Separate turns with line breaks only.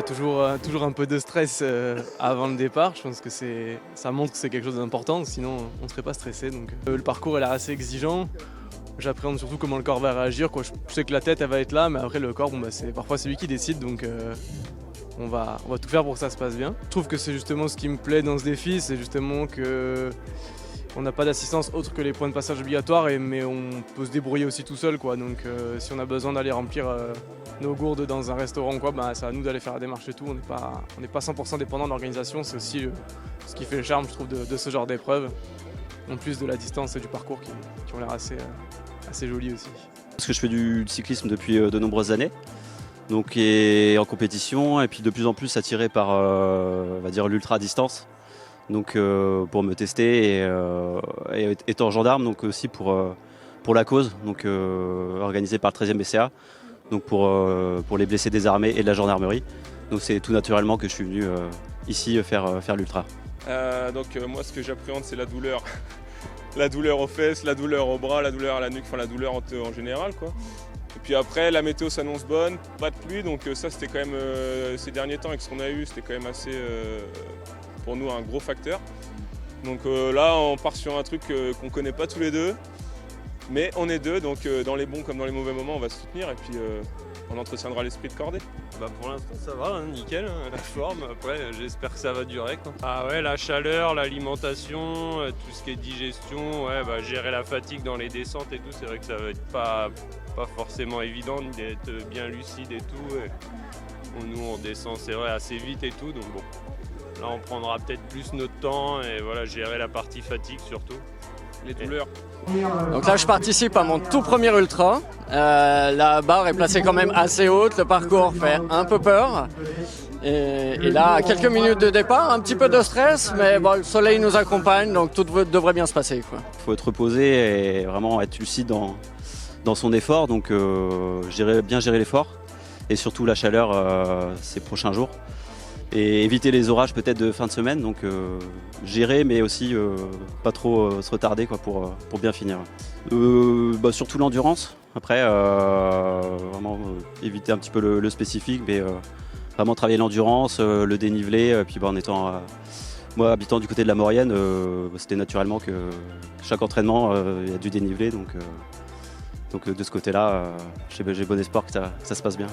Toujours un peu de stress avant le départ. Je pense que ça montre que c'est quelque chose d'important, sinon on ne serait pas stressé. Donc, le parcours est assez exigeant. J'appréhende surtout comment le corps va réagir, quoi. Je sais que la tête elle va être là, mais après le corps, parfois c'est lui qui décide. Donc on va tout faire pour que ça se passe bien. Je trouve que c'est justement ce qui me plaît dans ce défi, c'est justement que on n'a pas d'assistance autre que les points de passage obligatoires, mais on peut se débrouiller aussi tout seul, quoi. Donc si on a besoin d'aller remplir nos gourdes dans un restaurant, quoi, c'est à nous d'aller faire la démarche et tout. On n'est pas 100% dépendant de l'organisation, c'est aussi ce qui fait le charme, je trouve, de ce genre d'épreuve. En plus de la distance et du parcours qui ont l'air assez jolis aussi.
Parce que je fais du cyclisme depuis de nombreuses années, donc et en compétition, et puis de plus en plus attiré par on va dire l'ultra distance. Donc pour me tester et étant gendarme, donc aussi pour la cause, donc organisé par le 13e BCA, donc pour les blessés des armées et de la gendarmerie. Donc c'est tout naturellement que je suis venu ici faire l'ultra.
Moi ce que j'appréhende c'est la douleur. La douleur aux fesses, la douleur au bras, la douleur à la nuque, enfin la douleur en général, quoi. Et puis après la météo s'annonce bonne, pas de pluie, donc ça c'était quand même ces derniers temps avec ce qu'on a eu, c'était quand même assez pour nous un gros facteur. Donc là on part sur un truc qu'on connaît pas tous les deux, mais on est deux, donc dans les bons comme dans les mauvais moments on va se soutenir et puis on entretiendra l'esprit de cordée.
Pour l'instant ça va, hein, nickel, hein, la forme, après j'espère que ça va durer, quoi. Ah ouais, la chaleur, l'alimentation, tout ce qui est digestion, ouais, gérer la fatigue dans les descentes et tout, c'est vrai que ça va être pas forcément évident d'être bien lucide et tout. Et nous on descend c'est vrai assez vite et tout, donc bon, là on prendra peut-être plus notre temps et voilà, gérer la partie fatigue surtout.
Les douleurs.
Donc là je participe à mon tout premier ultra, la barre est placée quand même assez haute, le parcours fait un peu peur et là à quelques minutes de départ, un petit peu de stress, mais bon, le soleil nous accompagne donc tout devrait bien se passer, quoi.
Il faut être reposé et vraiment être lucide dans son effort, donc bien gérer l'effort et surtout la chaleur ces prochains jours. Et éviter les orages peut-être de fin de semaine, donc gérer mais aussi pas trop se retarder, quoi, pour bien finir. Surtout l'endurance, après vraiment éviter un petit peu le spécifique, mais vraiment travailler l'endurance, le dénivelé, puis en étant moi habitant du côté de la Maurienne, c'était naturellement que chaque entraînement il y a du dénivelé, donc de ce côté-là j'ai bon espoir que ça se passe bien.